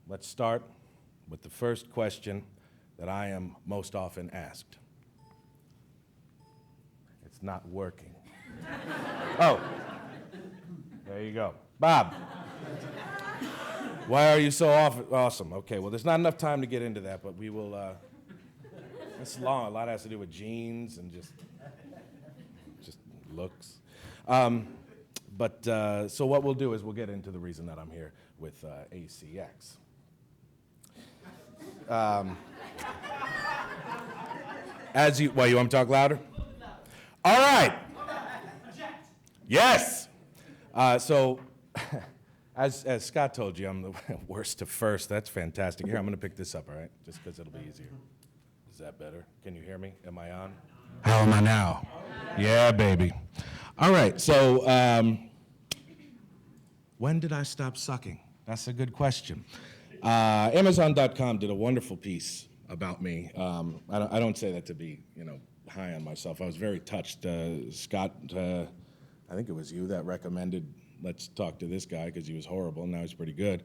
let's start with the first question that I am most often asked. It's not working. Oh, there you go. Bob, why are you so awesome? Okay, well, there's not enough time to get into that, but we will, it's long. A lot has to do with genes and just looks. So what we'll do is we'll get into the reason that I'm here with ACX. You want to talk louder? All right. Yes. So, as Scott told you, I'm the worst to first. That's fantastic. Here, I'm going to pick this up, all right? Just because it'll be easier. Is that better? Can you hear me? Am I on? How am I now? Yeah, baby. All right. So, when did I stop sucking? That's a good question. Amazon.com did a wonderful piece about me. I don't say that to be, high on myself. I was very touched. Scott, I think it was you that recommended, let's talk to this guy because he was horrible. Now he's pretty good.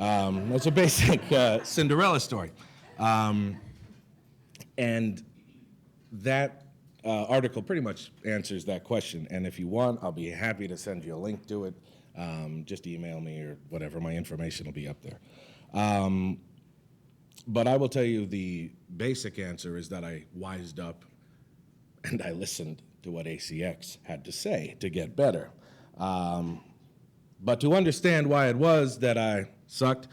It's a basic Cinderella story. And that article pretty much answers that question. And if you want, I'll be happy to send you a link to it. Just email me or whatever. My information will be up there. But I will tell you the basic answer is that I wised up and I listened to what ACX had to say to get better. But to understand why it was that I sucked,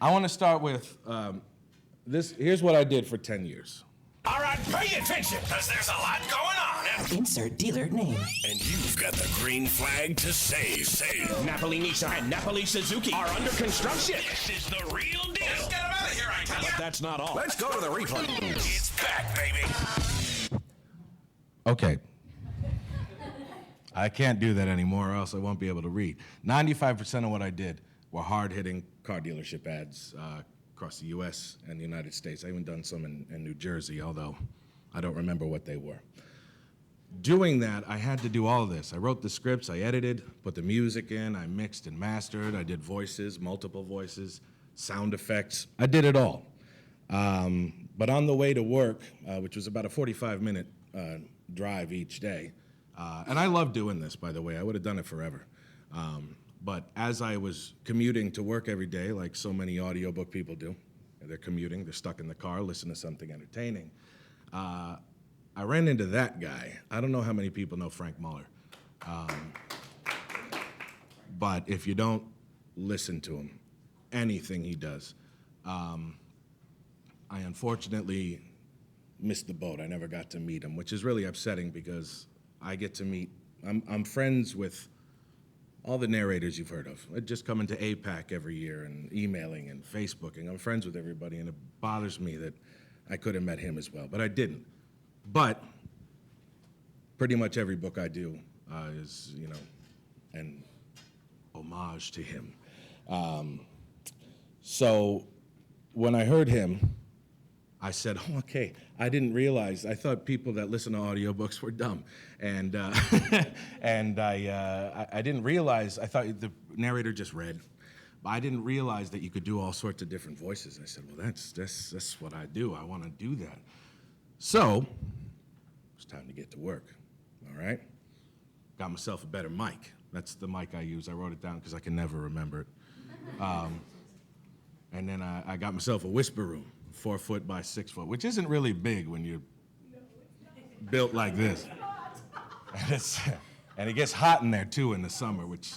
I want to start with this. Here's what I did for 10 years. All right, pay attention, because there's a lot going on. Insert dealer name. And you've got the green flag to save. Napoli Nissan and Napoli Suzuki are under construction. This is the real deal. Let's get them out of here, I tell you. But that's not all. Let's go to the refund. It's back, baby. Okay. I can't do that anymore or else I won't be able to read. 95% of what I did were hard-hitting car dealership ads across the U.S. and the United States. I even done some in New Jersey, although I don't remember what they were. Doing that, I had to do all of this. I wrote the scripts, I edited, put the music in, I mixed and mastered, I did voices, multiple voices, sound effects. I did it all. But on the way to work, which was about a 45-minute drive each day, and I love doing this, by the way. I would have done it forever. But as I was commuting to work every day, like so many audiobook people do, they're commuting, they're stuck in the car, listening to something entertaining. I ran into that guy. I don't know how many people know Frank Muller. But if you don't listen to him, anything he does, I unfortunately missed the boat. I never got to meet him, which is really upsetting because I get to meet, I'm friends with all the narrators you've heard of. I just come into APAC every year and emailing and Facebooking. I'm friends with everybody, and it bothers me that I could have met him as well, but I didn't. But pretty much every book I do is, an homage to him. So when I heard him, I said, oh, okay, I didn't realize, I thought people that listen to audiobooks were dumb. And and I didn't realize, I thought the narrator just read, but I didn't realize that you could do all sorts of different voices. I said, well, that's what I do. I want to do that. So it's time to get to work, all right? Got myself a better mic. That's the mic I use. I wrote it down because I can never remember it. And then I got myself a whisper room. 4 foot by 6 foot, which isn't really big when you're built like this. And it gets hot in there too in the summer, which,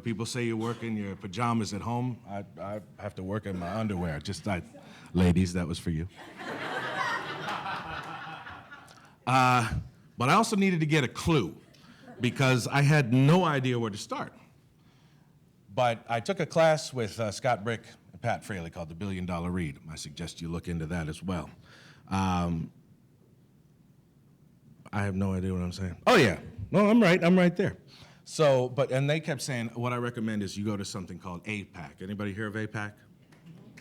people say you work in your pajamas at home. I have to work in my underwear. Ladies, that was for you. But I also needed to get a clue because I had no idea where to start. But I took a class with Scott Brick and Pat Fraley called The $1 Billion Read. I suggest you look into that as well. I have no idea what I'm saying. Oh, yeah. No, I'm right there. So, and they kept saying, what I recommend is you go to something called APAC. Anybody hear of APAC?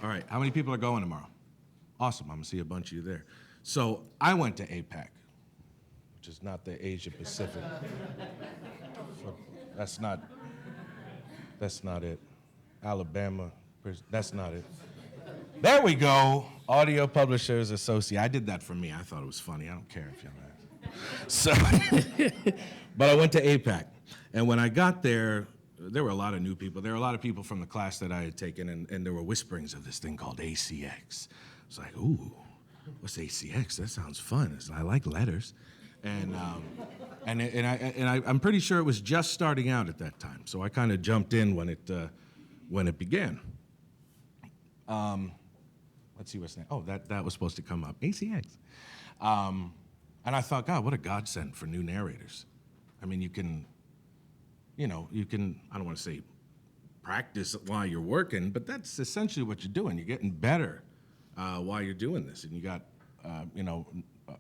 All right, how many people are going tomorrow? Awesome, I'm gonna see a bunch of you there. So I went to APAC, which is not the Asia Pacific. That's not it. Alabama, That's not it. There we go. Audio Publishers Association. I did that for me. I thought it was funny. I don't care if you're not. So, but I went to APAC. And when I got there, there were a lot of new people. There were a lot of people from the class that I had taken, and there were whisperings of this thing called ACX. It's like, ooh, what's ACX? That sounds fun. I like letters. And I'm pretty sure it was just starting out at that time. So I kind of jumped in when it began. Let's see what's next. Oh, that was supposed to come up. ACX. And I thought, God, what a godsend for new narrators. I mean, you can, I don't want to say practice while you're working, but that's essentially what you're doing. You're getting better while you're doing this. And you got,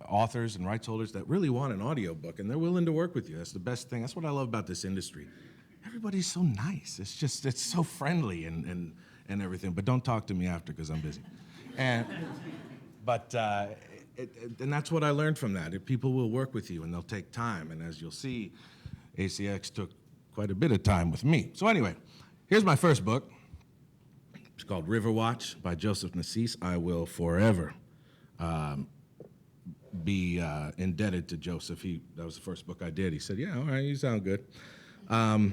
authors and rights holders that really want an audiobook, and they're willing to work with you. That's the best thing. That's what I love about this industry. Everybody's so nice. It's so friendly and everything. But don't talk to me after because I'm busy. And that's what I learned from that. People will work with you and they'll take time. And as you'll see, ACX took quite a bit of time with me. So anyway, here's my first book. It's called River Watch by Joseph Nassis. I will forever be indebted to Joseph. That was the first book I did. He said, yeah, all right, you sound good. I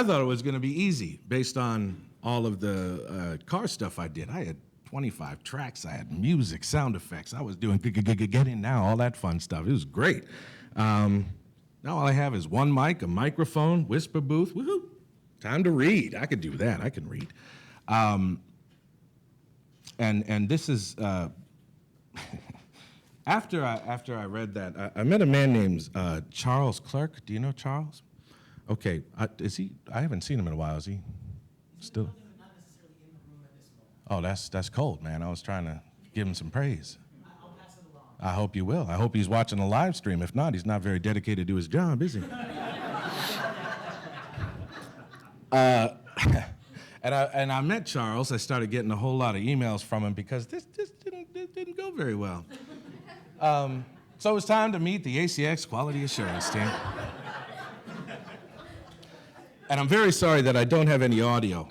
thought it was going to be easy based on all of the car stuff I did. I had 25 tracks. I had music, sound effects. I was doing get in now, all that fun stuff. It was great. Now all I have is one mic, a microphone, whisper booth. Woohoo! Time to read. I could do that. I can read. And this is after I read that, I met a man named Charles Clerk. Do you know Charles? Okay, is he? I haven't seen him in a while. Is he still? Not necessarily in the room at this moment. Oh, that's cold, man. I was trying to give him some praise. I'll pass it along. I hope you will. I hope he's watching the live stream. If not, he's not very dedicated to his job, is he? And I met Charles. I started getting a whole lot of emails from him because this didn't go very well. So it was time to meet the ACX Quality Assurance team. And I'm very sorry that I don't have any audio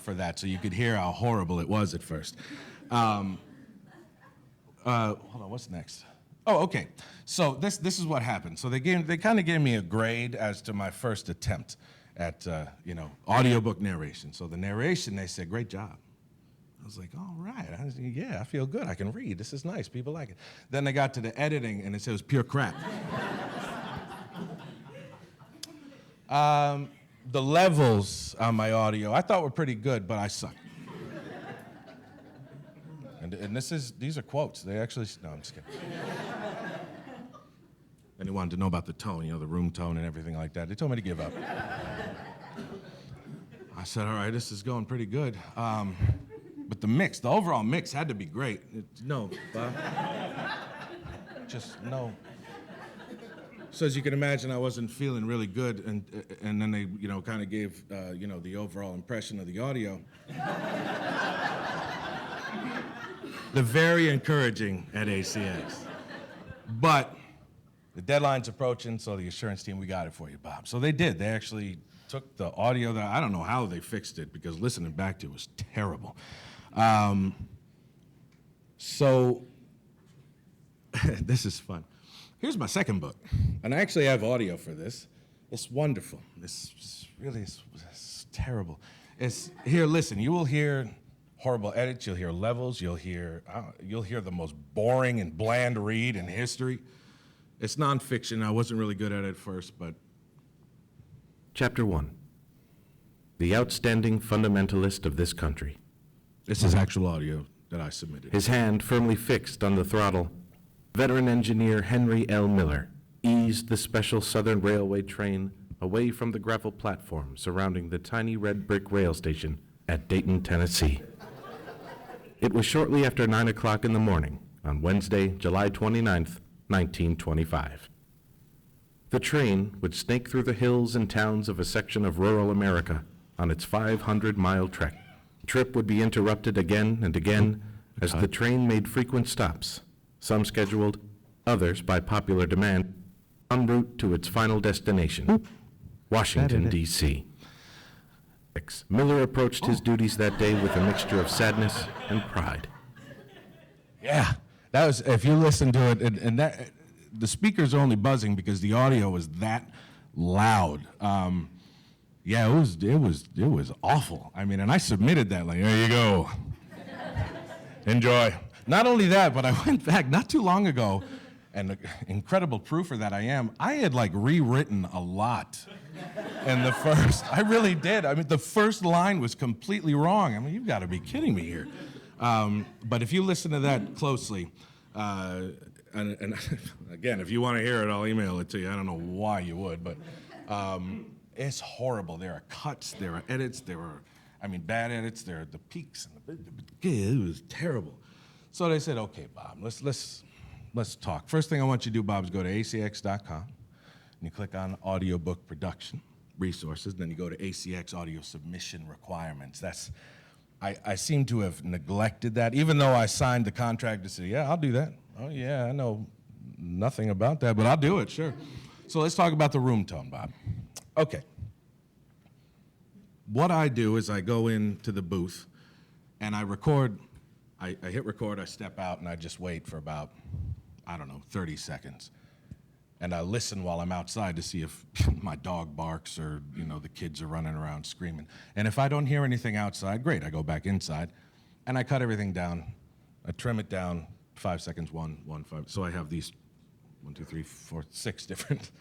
for that, so you could hear how horrible it was at first. Hold on, what's next? Oh, okay. So this is what happened. So they kind of gave me a grade as to my first attempt at audiobook narration. So the narration, they said, great job. I was like, all right. I feel good. I can read. This is nice. People like it. Then they got to the editing, and it said it was pure crap. The levels on my audio I thought were pretty good, but I suck. And these are quotes. They actually, no, I'm just kidding. And they wanted to know about the tone, the room tone and everything like that. They told me to give up. I said, all right, this is going pretty good. But the overall mix had to be great. No, Bob. Just no. So as you can imagine, I wasn't feeling really good, and then they, kind of gave, the overall impression of the audio. They're very encouraging at ACX. But the deadline's approaching, so the assurance team, we got it for you, Bob. So they did. They actually took the audio that, I don't know how they fixed it, because listening back to it was terrible. So this is fun. Here's my second book, and I actually have audio for this. It's wonderful. It's terrible. Here, listen, you will hear horrible edits, you'll hear levels, you'll hear the most boring and bland read in history. It's nonfiction. I wasn't really good at it at first, but... Chapter 1. The outstanding fundamentalist of this country. This is actual audio that I submitted. His hand firmly fixed on the throttle, veteran engineer Henry L. Miller eased the special Southern Railway train away from the gravel platform surrounding the tiny red brick rail station at Dayton, Tennessee. It was shortly after 9 o'clock in the morning on Wednesday, July 29th, 1925. The train would snake through the hills and towns of a section of rural America on its 500-mile trek. The trip would be interrupted again and again as the train made frequent stops, some scheduled, others by popular demand, en route to its final destination, Washington, D.C. Miller approached his duties that day with a mixture of sadness and pride. Yeah, that was, if you listen to it, and that, the speakers are only buzzing because the audio was that loud. Yeah, it was awful. I mean, and I submitted that, like, there you go. Enjoy. Not only that, but I went back not too long ago, and incredible proofer that I am, I had like rewritten a lot. And I really did. I mean, the first line was completely wrong. I mean, you've got to be kidding me here. But if you listen to that closely, and again, if you want to hear it, I'll email it to you. I don't know why you would, but it's horrible. There are cuts, there are edits, bad edits, there are the peaks. It was terrible. So they said, okay, Bob, let's talk. First thing I want you to do, Bob, is go to acx.com. And you click on Audiobook Production Resources, then you go to ACX Audio Submission Requirements. I seem to have neglected that, even though I signed the contract to say, yeah, I'll do that. Oh yeah, I know nothing about that, but I'll do it, sure. So let's talk about the room tone, Bob. Okay. What I do is I go into the booth and I record, I hit record, I step out, and I just wait for about, 30 seconds. And I listen while I'm outside to see if my dog barks or, the kids are running around screaming. And if I don't hear anything outside, great, I go back inside and I cut everything down. I trim it down 5 seconds, 1, 5. So I have these 1, 2, 3, 4, 6 different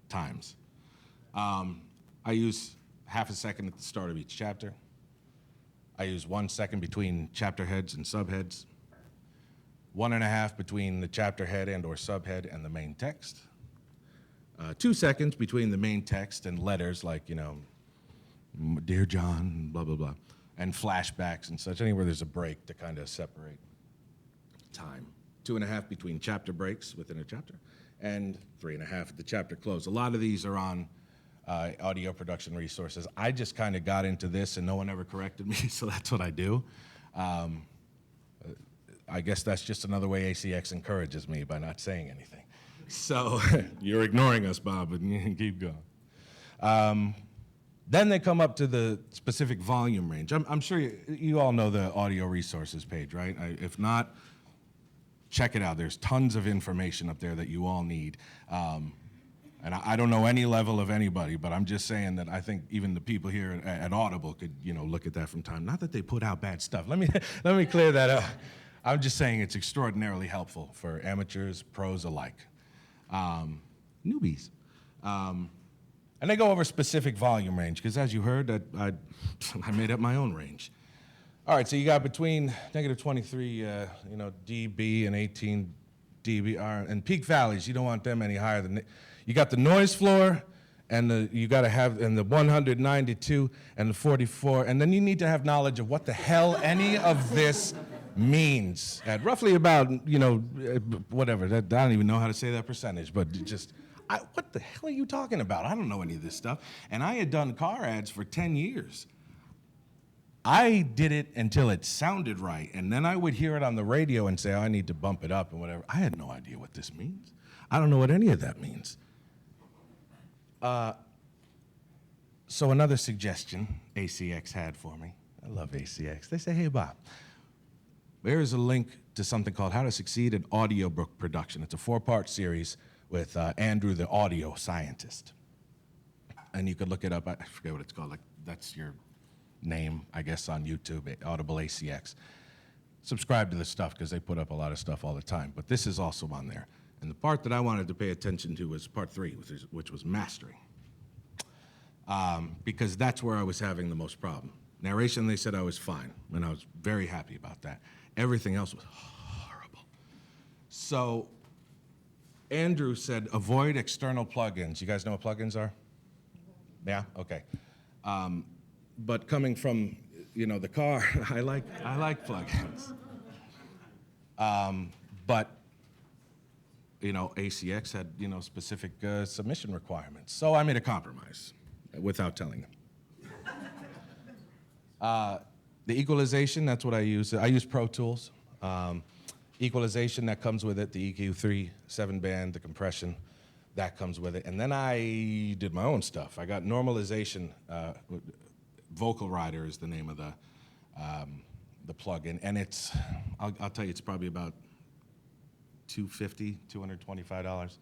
times. I use half a second at the start of each chapter. I use 1 second between chapter heads and subheads. 1.5 between the chapter head and or subhead and the main text. 2 seconds between the main text and letters like, Dear John, blah, blah, blah. And flashbacks and such, anywhere there's a break to kind of separate time. 2.5 between chapter breaks within a chapter, and 3.5 at the chapter close. A lot of these are on audio production resources. I just kind of got into this and no one ever corrected me, so that's what I do. I guess that's just another way ACX encourages me by not saying anything. So you're ignoring us, Bob, and you can keep going. Then they come up to the specific volume range. I'm sure you all know the audio resources page, right? If not, check it out. There's tons of information up there that you all need. And I don't know any level of anybody, but I'm just saying that I think even the people here at Audible could, look at that from time. Not that they put out bad stuff. Let me clear that up. I'm just saying it's extraordinarily helpful for amateurs, pros alike. Newbies. And they go over specific volume range, because as you heard, I made up my own range. All right, so you got between -23, dB and 18 dB, and peak values. You don't want them any higher than. You got the noise floor, and you got to have the 192 and the 44, and then you need to have knowledge of what the hell any of this means at roughly about, whatever. I don't even know how to say that percentage, but what the hell are you talking about? I don't know any of this stuff. And I had done car ads for 10 years. I did it until it sounded right, and then I would hear it on the radio and say, I need to bump it up and whatever. I had no idea what this means. I don't know what any of that means. So another suggestion ACX had for me. I love ACX. They say, hey, Bob, there's a link to something called How to Succeed in Audiobook Production. It's a 4-part series with Andrew, the audio scientist. And you could look it up. I forget what it's called. Like, that's your name, I guess, on YouTube, Audible ACX. Subscribe to this stuff because they put up a lot of stuff all the time. But this is also on there. And the part that I wanted to pay attention to was part 3, which was mastering. Because that's where I was having the most problem. Narration, they said I was fine, and I was very happy about that. Everything else was horrible. So Andrew said, avoid external plugins. You guys know what plugins are? Yeah? Okay. But coming from, the car, I like plugins. But ACX had, specific submission requirements. So I made a compromise without telling them. The equalization, that's what I use. I use Pro Tools. Equalization, that comes with it. The EQ3, 7-band, the compression, that comes with it. And then I did my own stuff. I got normalization Vocal Rider is the name of the plugin, and I'll tell you, it's probably about $225.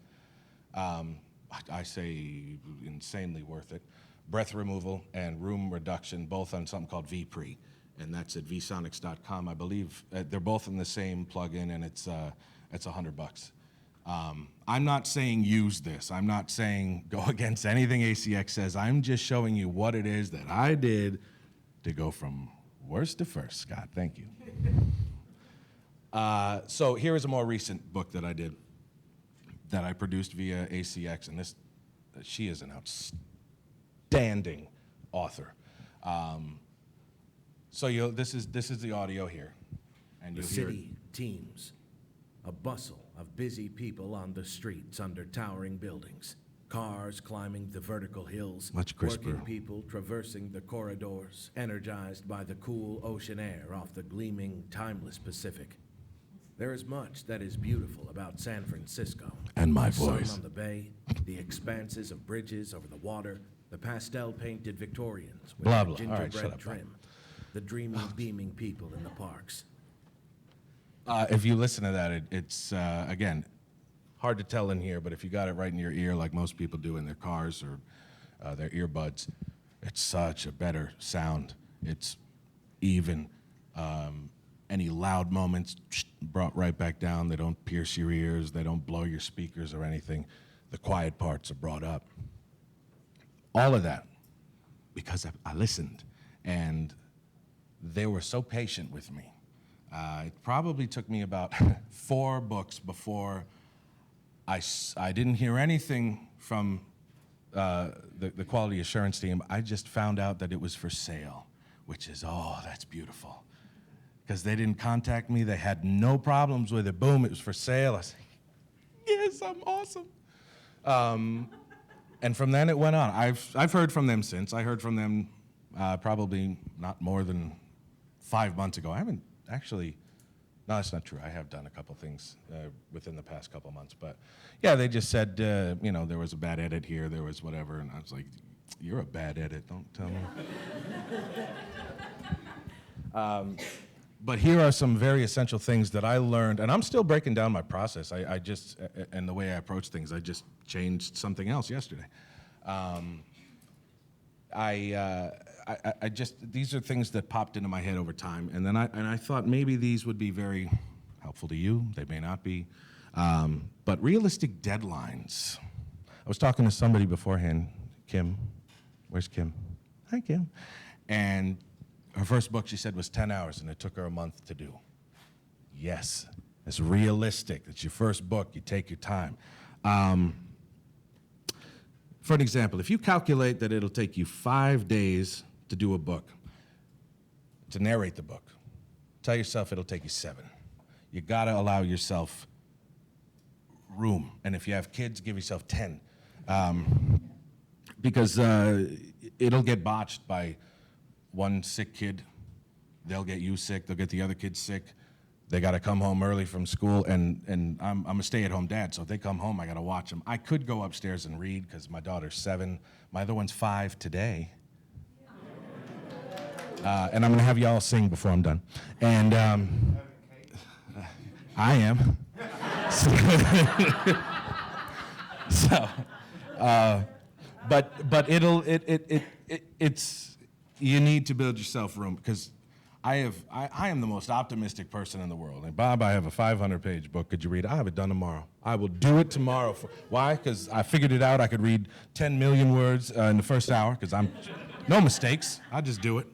I say insanely worth it. Breath removal and room reduction, both on something called vPre, and that's at vsonics.com. I believe they're both in the same plugin, and it's $100. I'm not saying use this. I'm not saying go against anything ACX says. I'm just showing you what it is that I did to go from worst to first, Scott. Thank you. So here is a more recent book that I did, that I produced via ACX, and she is an outstanding author. So this is the audio here, and The you'll hear city teems, a bustle of busy people on the streets under towering buildings, cars climbing the vertical hills, Much crisper. working people traversing the corridors, energized by the cool ocean air off the gleaming, timeless Pacific. There is much that is beautiful about San Francisco. And my The sun voice. on the bay, the expanses of bridges over the water, the pastel-painted Victorians with Blah, their blah. All right, gingerbread shut up, trim, the dreamy, beaming people in the parks. If you listen to that, it's again, hard to tell in here, but if you got it right in your ear, like most people do in their cars or their earbuds, it's such a better sound. It's even. Any loud moments brought right back down. They don't pierce your ears. They don't blow your speakers or anything. The quiet parts are brought up. All of that because I listened, and they were so patient with me. It probably took me about 4 books before I didn't hear anything from the quality assurance team. I just found out that it was for sale, which is, that's beautiful. Because they didn't contact me. They had no problems with it. Boom, it was for sale. I said, yes, I'm awesome. And from then it went on. I've heard from them since. I heard from them probably not more than 5 months ago. I haven't actually, no, that's not true. I have done a couple things within the past couple months. But yeah, they just said, there was a bad edit here, there was whatever. And I was like, you're a bad edit, don't tell me. But here are some very essential things that I learned, and I'm still breaking down my process. I just, and the way I approach things, I just changed something else yesterday. These are things that popped into my head over time, and then I thought maybe these would be very helpful to you. They may not be, but realistic deadlines. I was talking to somebody beforehand, Kim. Where's Kim? Hi, Kim. And her first book, she said, was 10 hours, and it took her a month to do. Yes, it's realistic. It's your first book. You take your time. For an example, if you calculate that it'll take you 5 days to do a book, to narrate the book, tell yourself it'll take you 7. You got to allow yourself room. And if you have kids, give yourself 10. Because it'll get botched by one sick kid. They'll get you sick. They'll get the other kids sick. They got to come home early from school, and I'm a stay-at-home dad, so if they come home, I got to watch them. I could go upstairs and read because my daughter's 7. My other one's 5 today. And I'm going to have y'all sing before I'm done. And I am. But it's you need to build yourself room, because I am the most optimistic person in the world. And Bob, I have a 500-page book. Could you read it? I have it done tomorrow. I will do it tomorrow. Why? Because I figured it out. I could read 10 million words in the first hour, because I'm no mistakes. I just do it.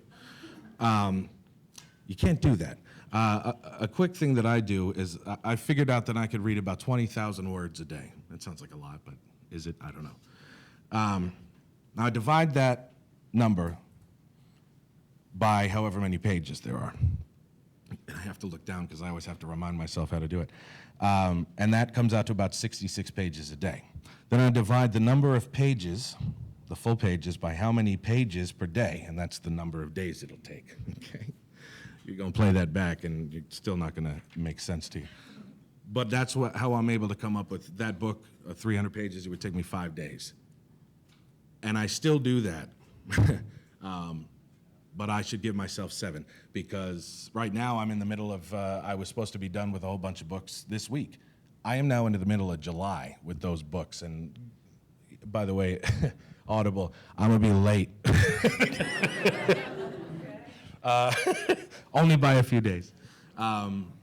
You can't do that. A quick thing that I do is I figured out that I could read about 20,000 words a day. That sounds like a lot, but is it? I don't know. Now I divide that number by however many pages there are. And I have to look down because I always have to remind myself how to do it. And that comes out to about 66 pages a day. Then I divide the number of pages, the full pages, by how many pages per day, and that's the number of days it'll take. Okay? You're going to play that back, and it's still not going to make sense to you. But that's how I'm able to come up with that book, 300 pages. It would take me 5 days. And I still do that. but I should give myself 7 because right now I'm in the middle of, I was supposed to be done with a whole bunch of books this week. I am now into the middle of July with those books, and by the way, Audible, I'm gonna be late. Only by a few days on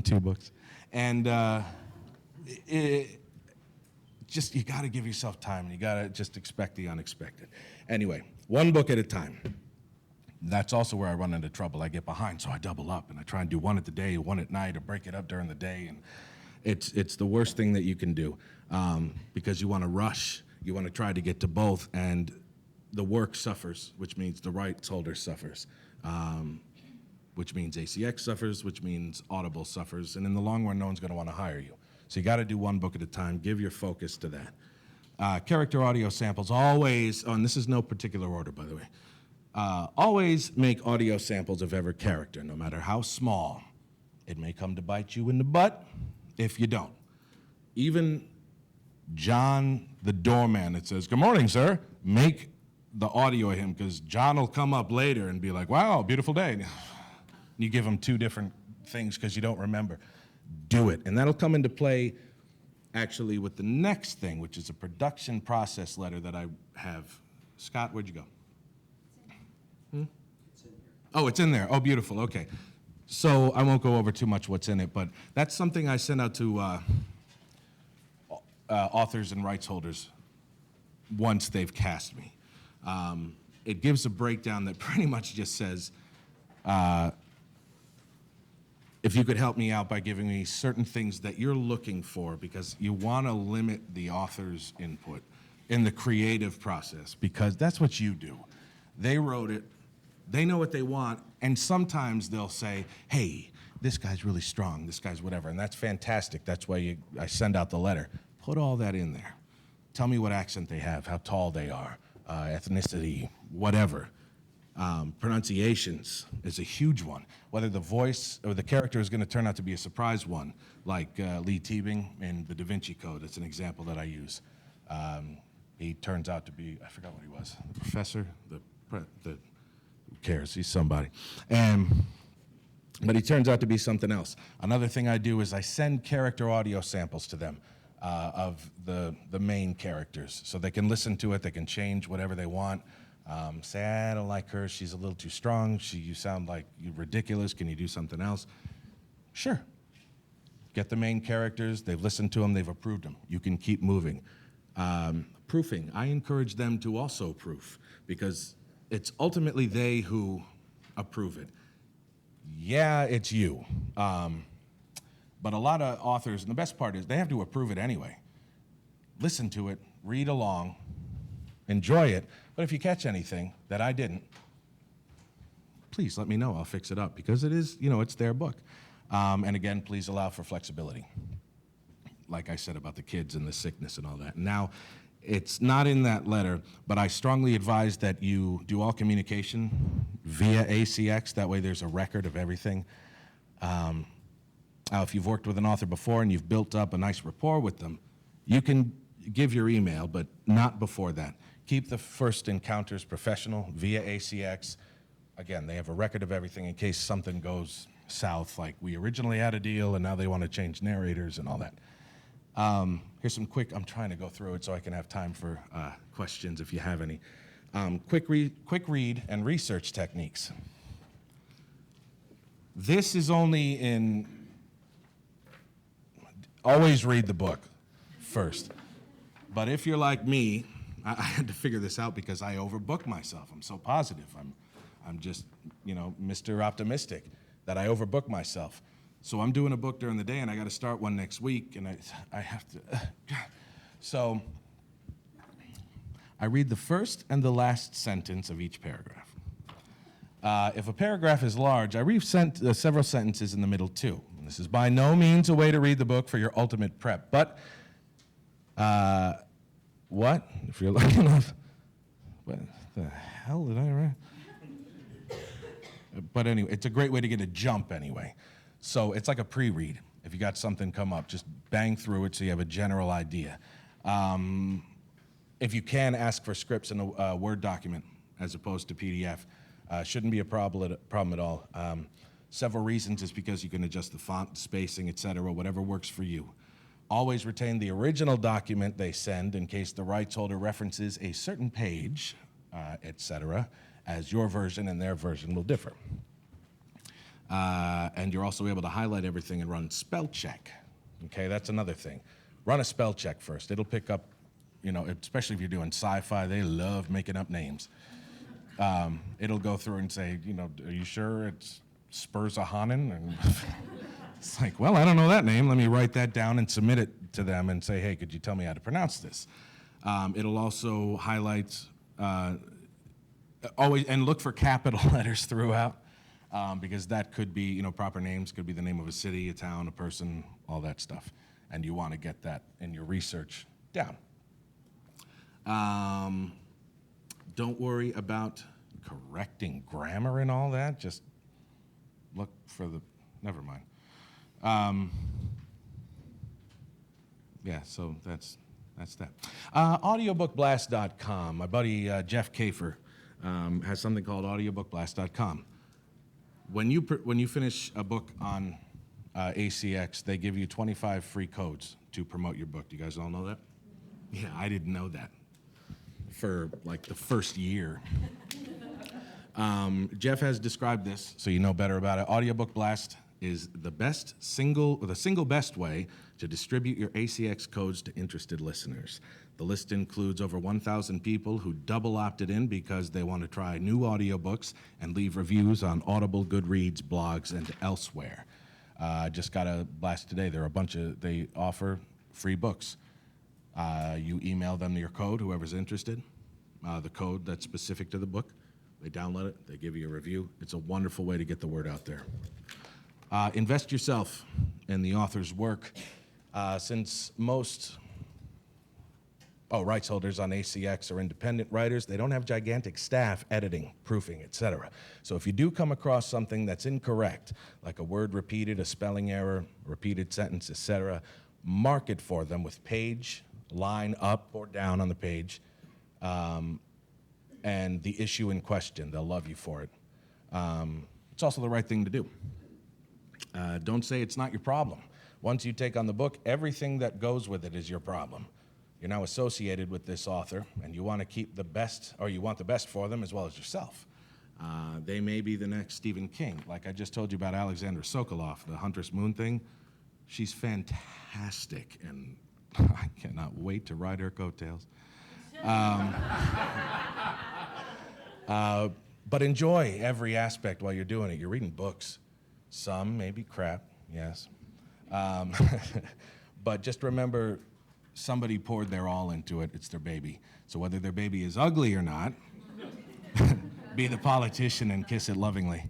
2 books. And you gotta give yourself time, and you gotta just expect the unexpected. Anyway, 1 book at a time. That's also where I run into trouble. I get behind, so I double up, and I try and do 1 at the day, 1 at night, or break it up during the day, and it's the worst thing that you can do because you wanna rush. You wanna try to get to both, and the work suffers, which means the rights holder suffers, which means ACX suffers, which means Audible suffers, and in the long run, no one's gonna wanna hire you. So you gotta do 1 book at a time, give your focus to that. Character audio samples, always, and this is no particular order, by the way, always make audio samples of every character, no matter how small. It may come to bite you in the butt if you don't. Even John, the doorman that says, "Good morning, sir," make the audio of him, because John will come up later and be like, "Wow, beautiful day." You give him 2 different things because you don't remember. Do it. And that'll come into play actually with the next thing, which is a production process letter that I have. Scott, where'd you go? Oh, it's in there. Oh, beautiful. Okay. So I won't go over too much what's in it, but that's something I send out to authors and rights holders once they've cast me. It gives a breakdown that pretty much just says, if you could help me out by giving me certain things that you're looking for, because you want to limit the author's input in the creative process, because that's what you do. They wrote it, they know what they want, and sometimes they'll say, "Hey, this guy's really strong, this guy's whatever," and that's fantastic. That's why I send out the letter. Put all that in there. Tell me what accent they have, how tall they are, ethnicity, whatever. Pronunciations is a huge one. Whether the voice or the character is going to turn out to be a surprise one, like Lee Teabing in the Da Vinci Code. That's an example that I use. He turns out to be, I forgot what he was, the professor, who cares, he's somebody. But he turns out to be something else. Another thing I do is I send character audio samples to them of the main characters, so they can listen to it, they can change whatever they want. Say, "I don't like her, she's a little too strong, you sound like you're ridiculous, can you do something else?" Sure. Get the main characters, they've listened to them, they've approved them. You can keep moving. Proofing, I encourage them to also proof, because it's ultimately they who approve it. Yeah, it's you. But a lot of authors, and the best part is they have to approve it anyway. Listen to it, read along, enjoy it, but if you catch anything that I didn't, please let me know, I'll fix it up, because it is, it's their book. And again, please allow for flexibility. Like I said about the kids and the sickness and all that. Now, it's not in that letter, but I strongly advise that you do all communication via ACX, that way there's a record of everything. If you've worked with an author before and you've built up a nice rapport with them, you can give your email, but not before that. Keep the first encounters professional via ACX. Again, they have a record of everything in case something goes south, like we originally had a deal and now they want to change narrators and all that. Here's some quick, I'm trying to go through it so I can have time for questions if you have any. Quick read and research techniques. This is only always read the book first. But if you're like me, I had to figure this out because I overbook myself. I'm so positive. I'm just, Mr. Optimistic that I overbook myself. So I'm doing a book during the day, and I got to start one next week, and I have to. So I read the first and the last sentence of each paragraph. If a paragraph is large, I read several sentences in the middle too. And this is by no means a way to read the book for your ultimate prep, but what? If you're lucky enough, what the hell did I write? But anyway, it's a great way to get a jump anyway. So it's like a pre-read. If you got something come up, just bang through it so you have a general idea. If you can, ask for scripts in a Word document as opposed to PDF. Shouldn't be a problem at all. Several reasons is because you can adjust the font, spacing, etc., whatever works for you. Always retain the original document they send in case the rights holder references a certain page, etc., as your version and their version will differ. And you're also able to highlight everything and run spell check. Okay, that's another thing. Run a spell check first. It'll pick up, especially if you're doing sci-fi, they love making up names. It'll go through and say, are you sure it's Spurzahanen? And it's like, well, I don't know that name. Let me write that down and submit it to them and say, hey, could you tell me how to pronounce this? It'll also highlight, always, and look for capital letters throughout, because that could be, proper names, could be the name of a city, a town, a person, all that stuff. And you want to get that in your research down. Don't worry about correcting grammar and all that. Just look for never mind. Yeah, so that's that. Audiobookblast.com. My buddy Jeff Kafer has something called audiobookblast.com. When you finish a book on ACX, they give you 25 free codes to promote your book. Do you guys all know that? Yeah, I didn't know that for like the first year. Jeff has described this, so you know better about it. Audiobook Blast is the single best way to distribute your ACX codes to interested listeners. The list includes over 1,000 people who double opted in because they want to try new audiobooks and leave reviews on Audible, Goodreads, blogs, and elsewhere. Just got a blast today. They offer free books. You email them your code, whoever's interested, the code that's specific to the book. They download it, they give you a review. It's a wonderful way to get the word out there. Invest yourself in the author's work. Since most rights holders on ACX are independent writers, they don't have gigantic staff editing, proofing, etc. So if you do come across something that's incorrect, like a word repeated, a spelling error, repeated sentence, etc., mark it for them with page, line up or down on the page, and the issue in question. They'll love you for it. It's also the right thing to do. Don't say it's not your problem. Once you take on the book, everything that goes with it is your problem. You're now associated with this author, and you want to keep the best, or you want the best for them as well as yourself. They may be the next Stephen King. Like I just told you about Alexandra Sokolov, the Huntress Moon thing. She's fantastic, and I cannot wait to ride her coattails. But enjoy every aspect while you're doing it. You're reading books. Some may be crap, yes. But just remember, somebody poured their all into it. It's their baby. So whether their baby is ugly or not, be the politician and kiss it lovingly.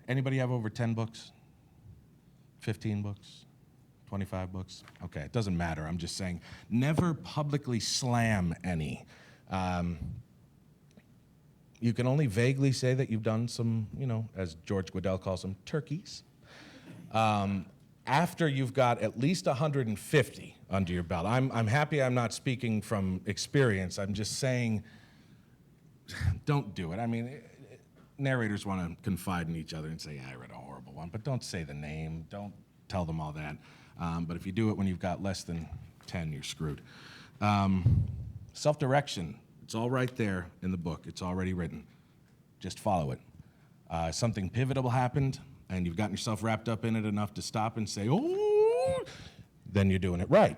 Anybody have over 10 books? 15 books? 25 books? Okay, it doesn't matter. I'm just saying, never publicly slam any. You can only vaguely say that you've done some, as George Guidall calls them, turkeys. After you've got at least 150 under your belt. I'm happy I'm not speaking from experience. I'm just saying, don't do it. I mean, narrators want to confide in each other and say, I read a horrible one, but don't say the name. Don't tell them all that. But if you do it when you've got less than 10, you're screwed. Self-direction. It's all right there in the book. It's already written. Just follow it. Something pivotal happened, and you've gotten yourself wrapped up in it enough to stop and say, oh, then you're doing it right.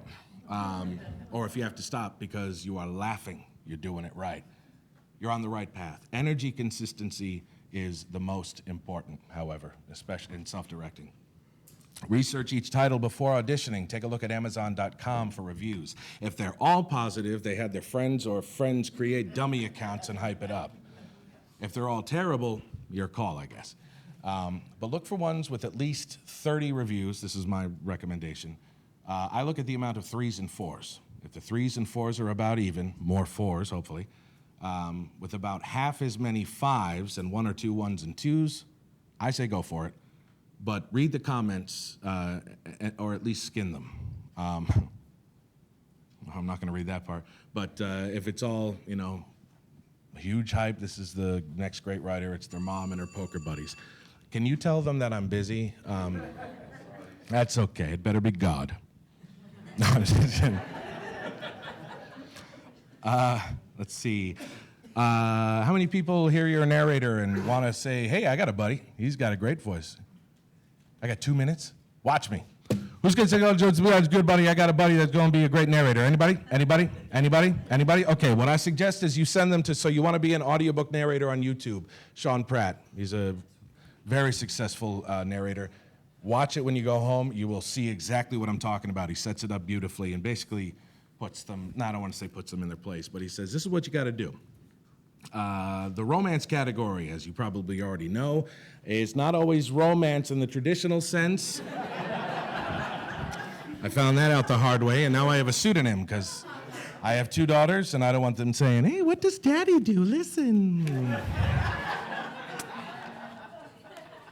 Or if you have to stop because you are laughing, you're doing it right. You're on the right path. Energy consistency is the most important, however, especially in self-directing. Research each title before auditioning. Take a look at Amazon.com for reviews. If they're all positive, they had their friends or friends create dummy accounts and hype it up. If they're all terrible, your call, I guess. But look for ones with at least 30 reviews. This is my recommendation. I look at the amount of 3s and 4s. If the 3s and 4s are about even, more 4s, hopefully, with about half as many 5s and 1 or 2 1s and 2s, I say go for it. But read the comments, or at least skin them. I'm not going to read that part. But if it's all, huge hype, this is the next great writer. It's their mom and her poker buddies. Can you tell them that I'm busy? That's okay. It better be God. No, I'm just kidding. Let's see. How many people hear you're a narrator and want to say, hey, I got a buddy. He's got a great voice. I got 2 minutes. Watch me. Who's going to say, oh, Joe's good buddy? I got a buddy that's going to be a great narrator. Anybody? Anybody? Anybody? Anybody? Okay, what I suggest is you send them to, so you want to be an audiobook narrator on YouTube. Sean Pratt. He's a very successful narrator. Watch it when you go home. You will see exactly what I'm talking about. He sets it up beautifully and basically puts them, I don't want to say puts them in their place, but he says, this is what you got to do. The romance category, as you probably already know, is not always romance in the traditional sense. I found that out the hard way, and now I have a pseudonym because I have 2 daughters, and I don't want them saying, hey, what does Daddy do? Listen.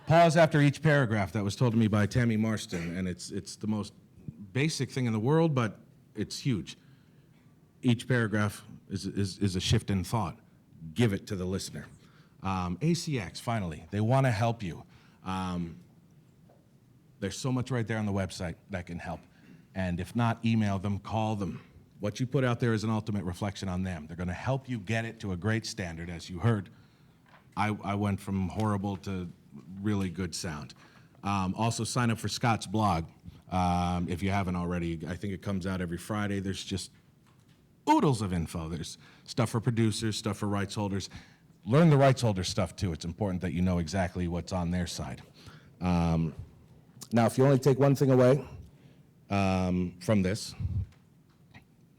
Pause after each paragraph. That was told to me by Tammy Marston, and it's the most basic thing in the world, but it's huge. Each paragraph is a shift in thought. Give it to the listener. ACX, finally, they want to help you. There's so much right there on the website that can help. And if not, email them, call them. What you put out there is an ultimate reflection on them. They're going to help you get it to a great standard. As you heard, I went from horrible to really good sound. Also, sign up for Scott's blog if you haven't already. I think it comes out every Friday. There's just oodles of info. There's stuff for producers, stuff for rights holders. Learn the rights holder stuff, too. It's important that you know exactly what's on their side. Now, if you only take one thing away from this,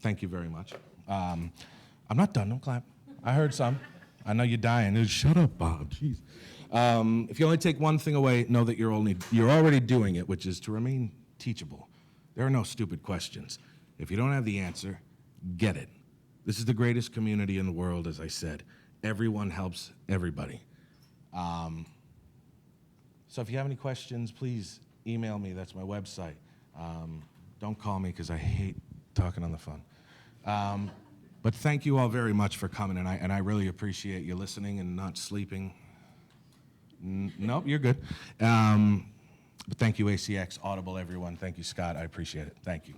thank you very much. I'm not done. Don't clap. I heard some. I know you're dying. Shut up, Bob. Jeez. If you only take one thing away, know that you're already doing it, which is to remain teachable. There are no stupid questions. If you don't have the answer, get it. This is the greatest community in the world, as I said. Everyone helps everybody. So if you have any questions, please email me. That's my website. Don't call me because I hate talking on the phone. But thank you all very much for coming, and I really appreciate you listening and not sleeping. Nope, you're good. But thank you, ACX, Audible, everyone. Thank you, Scott. I appreciate it. Thank you.